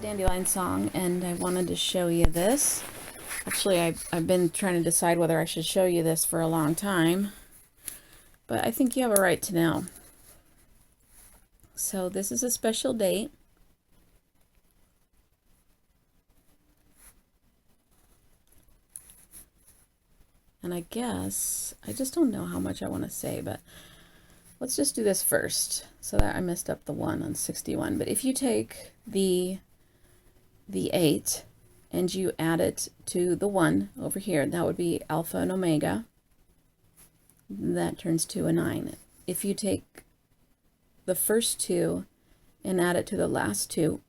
Dandelion song, and I wanted to show you this. Actually, I've been trying to decide whether I should show you this for a long time, but I think you have a right to know. So this is a special date. And I guess, I just don't know how much I want to say, but let's just do this first, so that I messed up the 1 on 61. But if you take the 8 and you add it to the 1 over here, that would be alpha and omega. That turns to a 9. If you take the first 2 and add it to the last 2,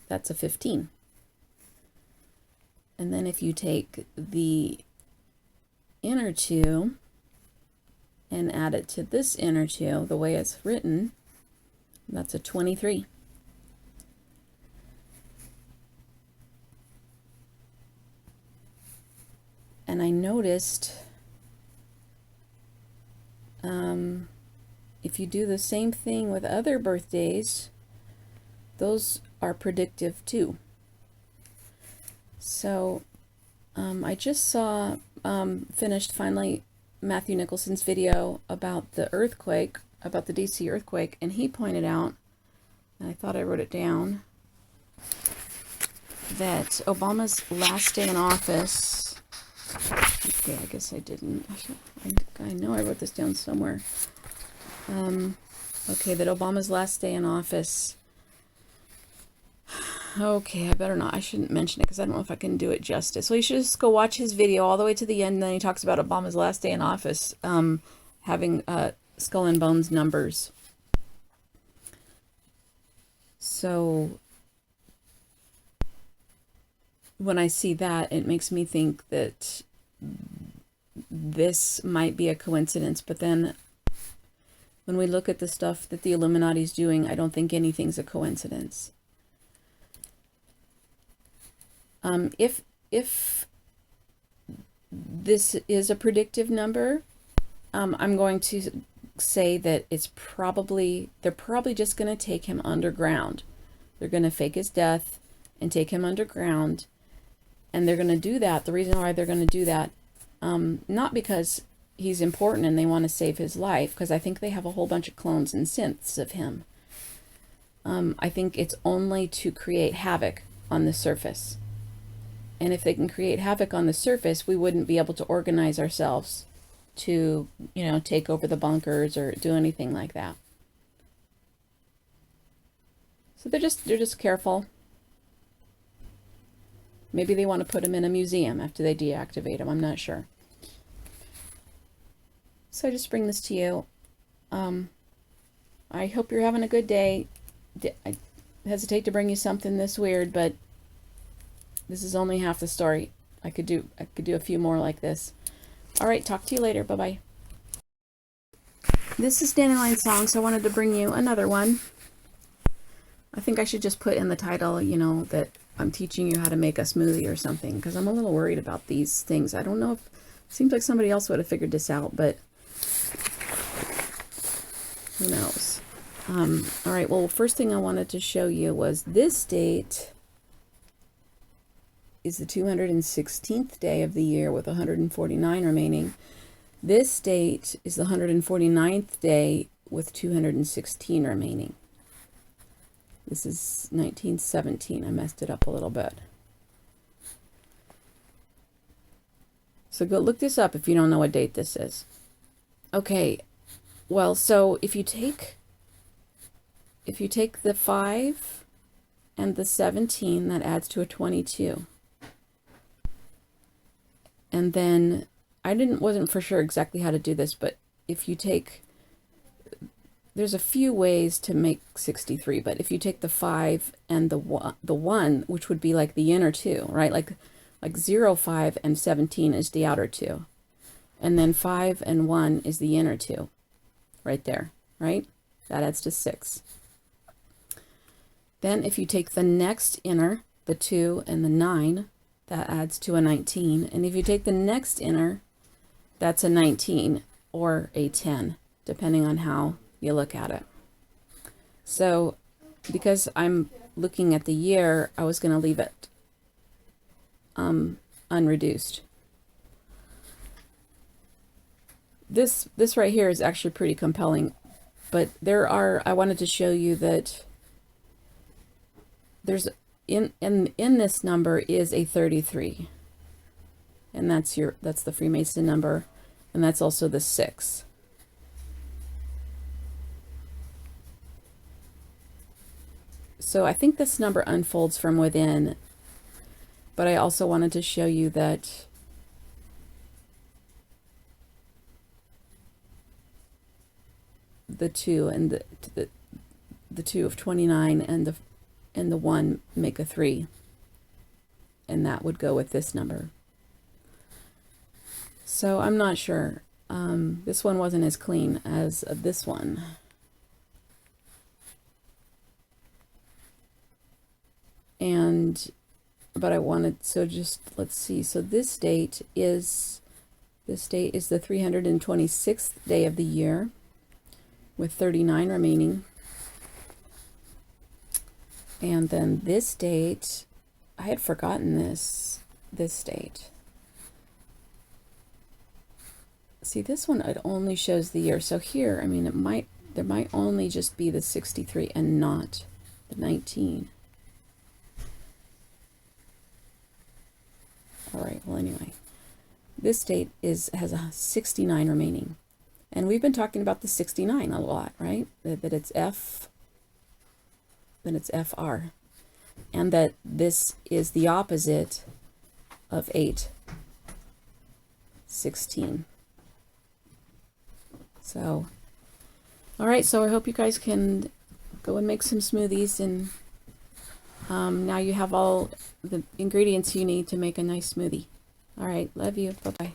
that's a 15. And then if you take the inner 2 and add it to this inner 2, the way it's written, that's a 23. And I noticed if you do the same thing with other birthdays, those are predictive too. So I just saw, finished finally Matthew Nicholson's video about the earthquake, about the DC earthquake, and he pointed out, and I thought I wrote it down, that Obama's last day in office, okay, I guess I didn't, I know I wrote this down somewhere, okay, that Obama's last day in office, okay, I better not, I shouldn't mention it because I don't know if I can do it justice. So you should just go watch his video all the way to the end, and then he talks about Obama's last day in office, having skull and bones numbers. So when I see that, it makes me think that this might be a coincidence, but then when we look at the stuff that the Illuminati's doing, I don't think anything's a coincidence. If this is a predictive number, I'm going to say that it's probably, they're probably just going to take him underground. They're going to fake his death and take him underground. And they're going to do that. The reason why they're going to do that, not because he's important and they want to save his life, because I think they have a whole bunch of clones and synths of him. I think it's only to create havoc on the surface. And if they can create havoc on the surface, we wouldn't be able to organize ourselves to, you know, take over the bunkers or do anything like that. So they're just careful. Maybe they want to put him in a museum after they deactivate him. I'm not sure. So I just bring this to you. I hope you're having a good day. I hesitate to bring you something this weird, but this is only half the story. I could do a few more like this. All right, talk to you later. Bye-bye. This is Dandelion Song, so I wanted to bring you another one. I think I should just put in the title, you know, that I'm teaching you how to make a smoothie or something, because I'm a little worried about these things. I don't know if, it seems like somebody else would have figured this out, but who knows? All right, well, first thing I wanted to show you was this date is the 216th day of the year with 149 remaining. This date is the 149th day with 216 remaining. This is 1917. I messed it up a little bit. So go look this up if you don't know what date this is. Okay, well, so if you take the 5 and the 17, that adds to a 22. And then I wasn't for sure exactly how to do this, but if you take, there's a few ways to make 63, but if you take the 5 and the 1, which would be like the inner 2, right? Like 0, 5, and 17 is the outer 2. And then 5 and 1 is the inner 2, right there, right? That adds to 6. Then if you take the next inner, the 2 and the 9, that adds to a 19. And if you take the next inner, that's a 19 or a 10, depending on how you look at it. So because I'm looking at the year, I was going to leave it unreduced. This right here is actually pretty compelling, but I wanted to show you that there's in this number is a 33, and that's the Freemason number, and that's also the 6. So I think this number unfolds from within, but I also wanted to show you that the 2 and the 2 of 29 and the 1 make a 3, and that would go with this number. So I'm not sure. This one wasn't as clean as this one. But I wanted, so just let's see. So this date is the 326th day of the year, with 39 remaining. And then this date, I had forgotten this date. See, this one, it only shows the year. So here, I mean, there might only just be the 63 and not the 19. All right, well, anyway, this date has a 69 remaining. And we've been talking about the 69 a lot, right? That it's F, then it's FR. And that this is the opposite of 8, 16. So, all right, so I hope you guys can go and make some smoothies, and now you have all the ingredients you need to make a nice smoothie. All right, love you. Bye-bye.